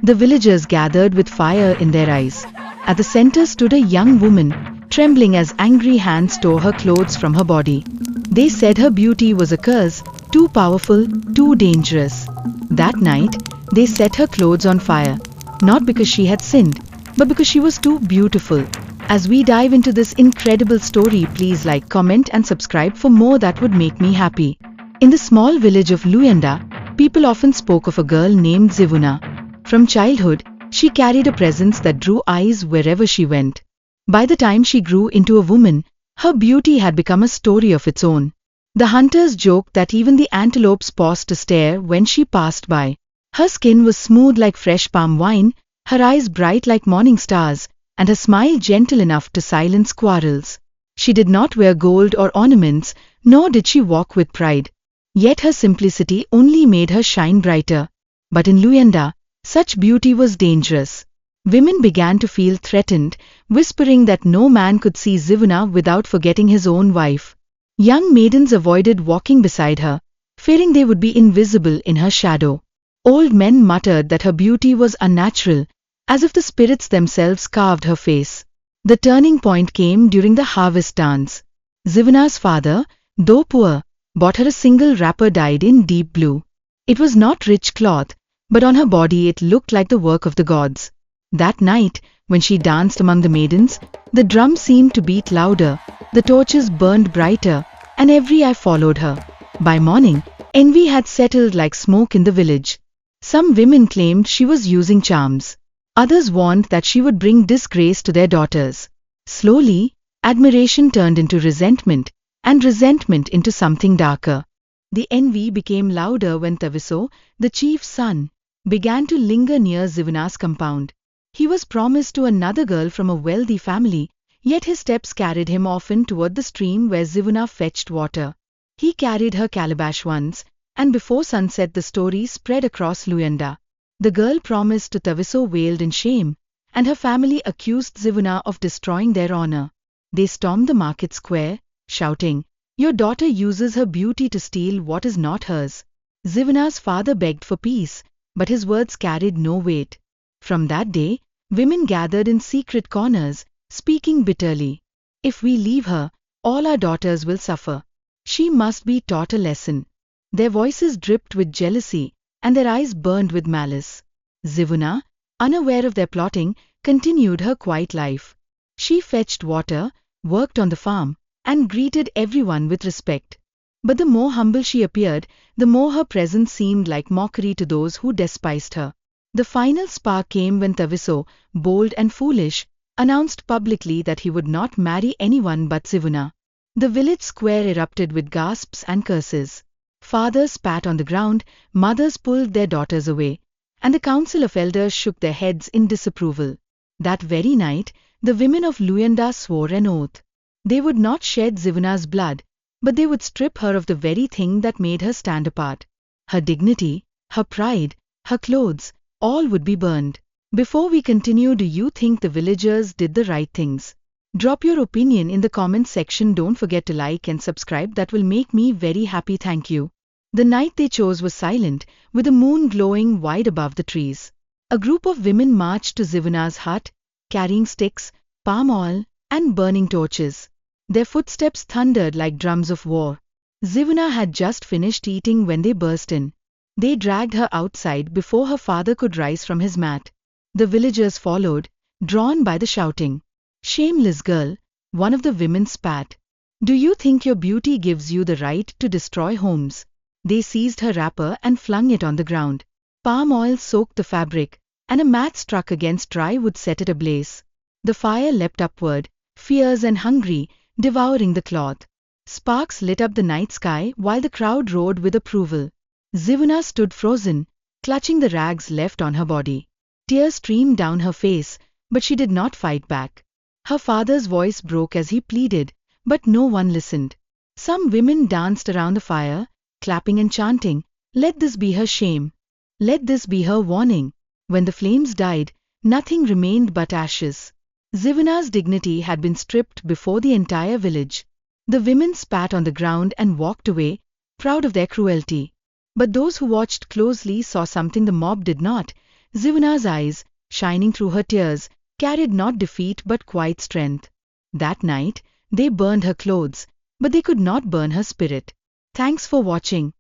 The villagers gathered with fire in their eyes. At the center stood a young woman, trembling as angry hands tore her clothes from her body. They said her beauty was a curse, too powerful, too dangerous. That night, they set her clothes on fire, not because she had sinned, but because she was too beautiful. As we dive into this incredible story, please like, comment and subscribe for more. That would make me happy. In the small village of Luyanda, people often spoke of a girl named Zivuna. From childhood, she carried a presence that drew eyes wherever she went. By the time she grew into a woman, her beauty had become a story of its own. The hunters joked that even the antelopes paused to stare when she passed by. Her skin was smooth like fresh palm wine, her eyes bright like morning stars, and her smile gentle enough to silence quarrels. She did not wear gold or ornaments, nor did she walk with pride. Yet her simplicity only made her shine brighter. But in Luyanda, such beauty was dangerous. Women began to feel threatened, whispering that no man could see Zivuna without forgetting his own wife. Young maidens avoided walking beside her, fearing they would be invisible in her shadow. Old men muttered that her beauty was unnatural, as if the spirits themselves carved her face. The turning point came during the harvest dance. Zivuna's father, though poor, bought her a single wrapper dyed in deep blue. It was not rich cloth, but on her body it looked like the work of the gods. That night, when she danced among the maidens, the drums seemed to beat louder, the torches burned brighter, and every eye followed her. By morning, envy had settled like smoke in the village. Some women claimed she was using charms. Others warned that she would bring disgrace to their daughters. Slowly, admiration turned into resentment, and resentment into something darker. The envy became louder when Taviso, the chief's son, began to linger near Zivuna's compound. He was promised to another girl from a wealthy family, yet his steps carried him often toward the stream where Zivuna fetched water. He carried her calabash once, and before sunset the story spread across Luyanda. The girl promised to Taviso wailed in shame, and her family accused Zivuna of destroying their honor. They stormed the market square, shouting, "Your daughter uses her beauty to steal what is not hers." Zivuna's father begged for peace, but his words carried no weight. From that day, women gathered in secret corners, speaking bitterly. "If we leave her, all our daughters will suffer. She must be taught a lesson." Their voices dripped with jealousy, and their eyes burned with malice. Zivuna, unaware of their plotting, continued her quiet life. She fetched water, worked on the farm, and greeted everyone with respect. But the more humble she appeared, the more her presence seemed like mockery to those who despised her. The final spark came when Taviso, bold and foolish, announced publicly that he would not marry anyone but Zivuna. The village square erupted with gasps and curses. Fathers spat on the ground, mothers pulled their daughters away, and the council of elders shook their heads in disapproval. That very night, the women of Luyanda swore an oath. They would not shed Zivuna's blood, but they would strip her of the very thing that made her stand apart. Her dignity, her pride, her clothes, all would be burned. Before we continue, do you think the villagers did the right things? Drop your opinion in the comments section. Don't forget to like and subscribe. That will make me very happy. Thank you. The night they chose was silent, with the moon glowing wide above the trees. A group of women marched to Zivuna's hut, carrying sticks, palm oil, and burning torches. Their footsteps thundered like drums of war. Zivuna had just finished eating when they burst in. They dragged her outside before her father could rise from his mat. The villagers followed, drawn by the shouting. "Shameless girl," one of the women spat. "Do you think your beauty gives you the right to destroy homes?" They seized her wrapper and flung it on the ground. Palm oil soaked the fabric, and a match struck against dry wood set it ablaze. The fire leapt upward, fierce and hungry, devouring the cloth. Sparks lit up the night sky while the crowd roared with approval. Zivuna stood frozen, clutching the rags left on her body. Tears streamed down her face, but she did not fight back. Her father's voice broke as he pleaded, but no one listened. Some women danced around the fire, clapping and chanting, "Let this be her shame. Let this be her warning." When the flames died, nothing remained but ashes. Zivuna's dignity had been stripped before the entire village. The women spat on the ground and walked away, proud of their cruelty. But those who watched closely saw something the mob did not. Zivuna's eyes, shining through her tears, carried not defeat but quiet strength. That night, they burned her clothes, but they could not burn her spirit. Thanks for watching.